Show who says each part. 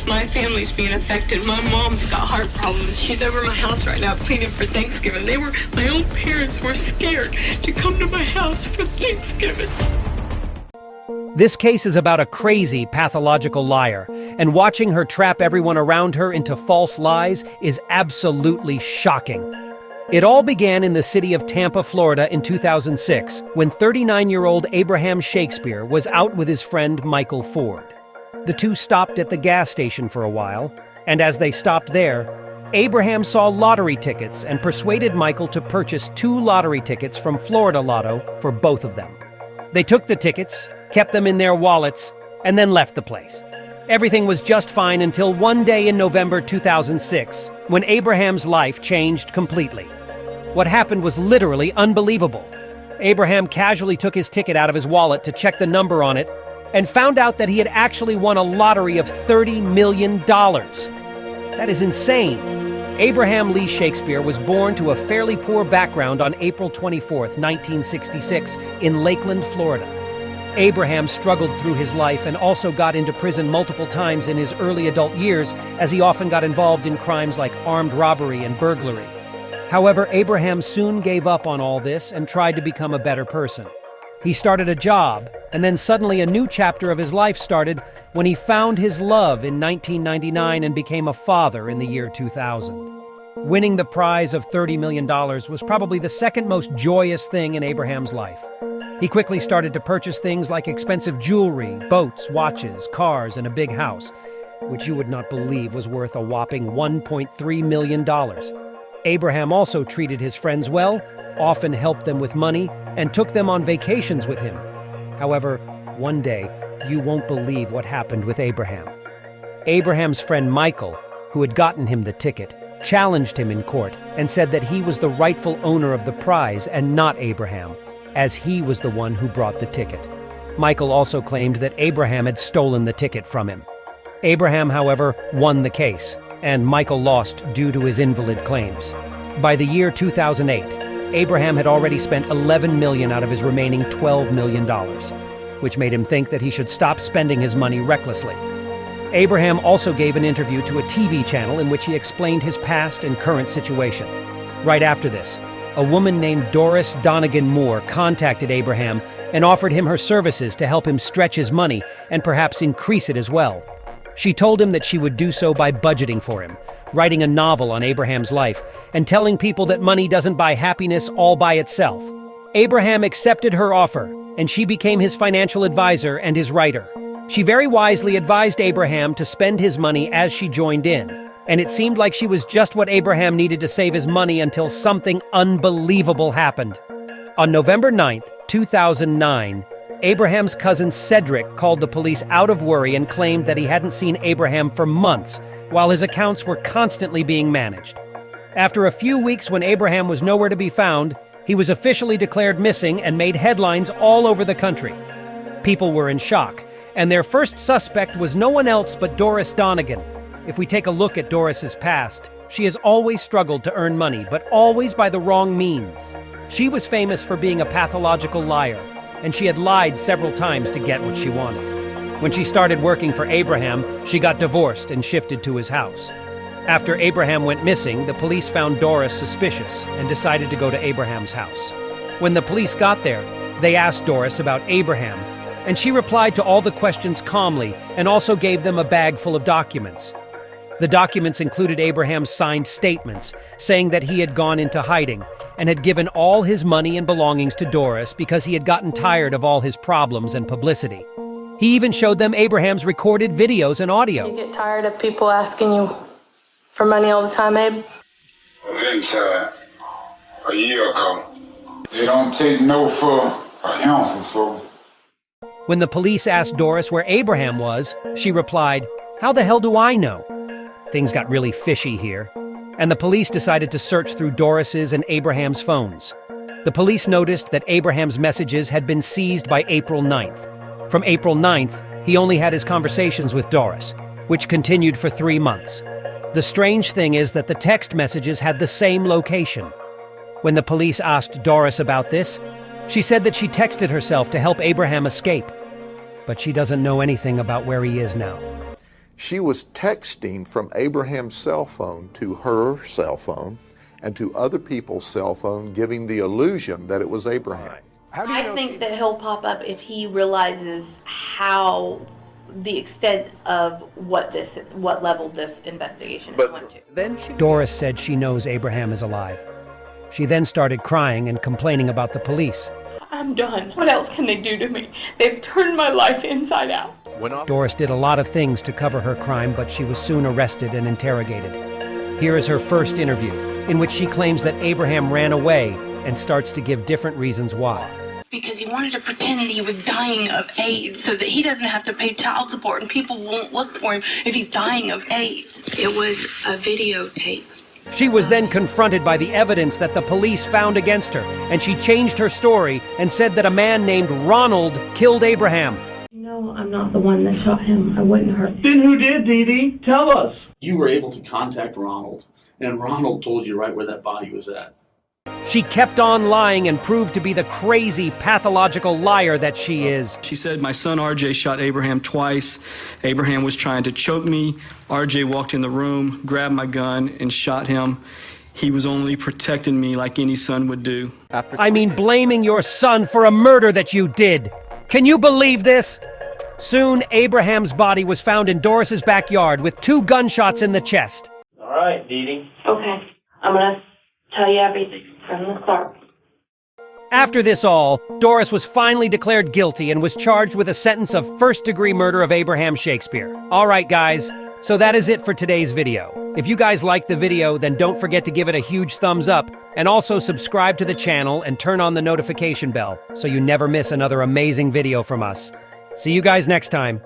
Speaker 1: My family's being affected. My mom's got heart problems. She's over my house right now cleaning for Thanksgiving. My own parents were scared to come to my house for Thanksgiving.
Speaker 2: This case is about a crazy, pathological liar, and watching her trap everyone around her into false lies is absolutely shocking. It all began in the city of Tampa, Florida in 2006, when 39-year-old Abraham Shakespeare was out with his friend Michael Ford. The two stopped at the gas station for a while, and as they stopped there, Abraham saw lottery tickets and persuaded Michael to purchase 2 lottery tickets from Florida Lotto for both of them. They took the tickets, kept them in their wallets, and then left the place. Everything was just fine until one day in November 2006, when Abraham's life changed completely. What happened was literally unbelievable. Abraham casually took his ticket out of his wallet to check the number on it and found out that he had actually won a lottery of $30 million. That is insane. Abraham Lee Shakespeare was born to a fairly poor background on April 24, 1966, in Lakeland, Florida. Abraham struggled through his life and also got into prison multiple times in his early adult years, as he often got involved in crimes like armed robbery and burglary. However, Abraham soon gave up on all this and tried to become a better person. He started a job, and then suddenly a new chapter of his life started when he found his love in 1999 and became a father in the year 2000. Winning the prize of $30 million was probably the second most joyous thing in Abraham's life. He quickly started to purchase things like expensive jewelry, boats, watches, cars, and a big house, which you would not believe was worth a whopping $1.3 million. Abraham also treated his friends well, often helped them with money, and took them on vacations with him. However, one day, you won't believe what happened with Abraham. Abraham's friend Michael, who had gotten him the ticket, challenged him in court and said that he was the rightful owner of the prize and not Abraham, as he was the one who brought the ticket. Michael also claimed that Abraham had stolen the ticket from him. Abraham, however, won the case, and Michael lost due to his invalid claims. By the year 2008, Abraham had already spent $11 million out of his remaining $12 million, which made him think that he should stop spending his money recklessly. Abraham also gave an interview to a TV channel in which he explained his past and current situation. Right after this, a woman named Dorice Donegan Moore contacted Abraham and offered him her services to help him stretch his money and perhaps increase it as well. She told him that she would do so by budgeting for him, writing a novel on Abraham's life, and telling people that money doesn't buy happiness all by itself. Abraham accepted her offer, and she became his financial advisor and his writer. She very wisely advised Abraham to spend his money as she joined in, and it seemed like she was just what Abraham needed to save his money until something unbelievable happened. On November 9th, 2009, Abraham's cousin Cedric called the police out of worry and claimed that he hadn't seen Abraham for months, while his accounts were constantly being managed. After a few weeks when Abraham was nowhere to be found, he was officially declared missing and made headlines all over the country. People were in shock, and their first suspect was no one else but Dorice Donegan. If we take a look at Dorice's past, she has always struggled to earn money, but always by the wrong means. She was famous for being a pathological liar, and she had lied several times to get what she wanted. When she started working for Abraham, she got divorced and shifted to his house. After Abraham went missing, the police found Dorice suspicious and decided to go to Abraham's house. When the police got there, they asked Dorice about Abraham, and she replied to all the questions calmly and also gave them a bag full of documents. The documents included Abraham's signed statements, saying that he had gone into hiding and had given all his money and belongings to Dorice because he had gotten tired of all his problems and publicity. He even showed them Abraham's recorded videos and audio.
Speaker 3: You get tired of people asking you for money all the time, Abe?
Speaker 4: Well, inside, a year ago. They don't take no for an ounce or so.
Speaker 2: When the police asked Dorice where Abraham was, she replied, "How the hell do I know?" Things got really fishy here, and the police decided to search through Dorice's and Abraham's phones. The police noticed that Abraham's messages had been seized by April 9th. From April 9th, he only had his conversations with Dorice, which continued for 3 months. The strange thing is that the text messages had the same location. When the police asked Dorice about this, she said that she texted herself to help Abraham escape, but she doesn't know anything about where he is now.
Speaker 5: She was texting from Abraham's cell phone to her cell phone and to other people's cell phone, giving the illusion that it was Abraham.
Speaker 6: How do you know I think that he'll pop up if he realizes how the extent of what level this investigation went to.
Speaker 7: Then
Speaker 2: Dorice said she knows Abraham is alive. She then started crying and complaining about the police.
Speaker 1: I'm done. What else can they do to me? They've turned my life inside out.
Speaker 2: Dorice did a lot of things to cover her crime, but she was soon arrested and interrogated. Here is her first interview, in which she claims that Abraham ran away and starts to give different reasons why.
Speaker 1: Because he wanted to pretend he was dying of AIDS so that he doesn't have to pay child support and people won't look for him if he's dying of AIDS. It was a videotape.
Speaker 2: She was then confronted by the evidence that the police found against her, and she changed her story and said that a man named Ronald killed Abraham.
Speaker 1: No, I'm not the one that shot him. I wouldn't hurt him.
Speaker 8: Then who did, Dee Dee? Tell us.
Speaker 9: You were able to contact Ronald, and Ronald told you right where that body was at.
Speaker 2: She kept on lying and proved to be the crazy, pathological liar that she is.
Speaker 10: She said, my son RJ shot Abraham twice. Abraham was trying to choke me. RJ walked in the room, grabbed my gun, and shot him. He was only protecting me like any son would do.
Speaker 2: I mean, blaming your son for a murder that you did. Can you believe this? Soon, Abraham's body was found in Dorice's backyard with 2 gunshots in the chest.
Speaker 8: All right, Dee Dee.
Speaker 1: Okay, I'm gonna tell you everything from the start.
Speaker 2: After this all, Dorice was finally declared guilty and was charged with a sentence of first-degree murder of Abraham Shakespeare. All right, guys, so that is it for today's video. If you guys liked the video, then don't forget to give it a huge thumbs up, and also subscribe to the channel and turn on the notification bell so you never miss another amazing video from us. See you guys next time.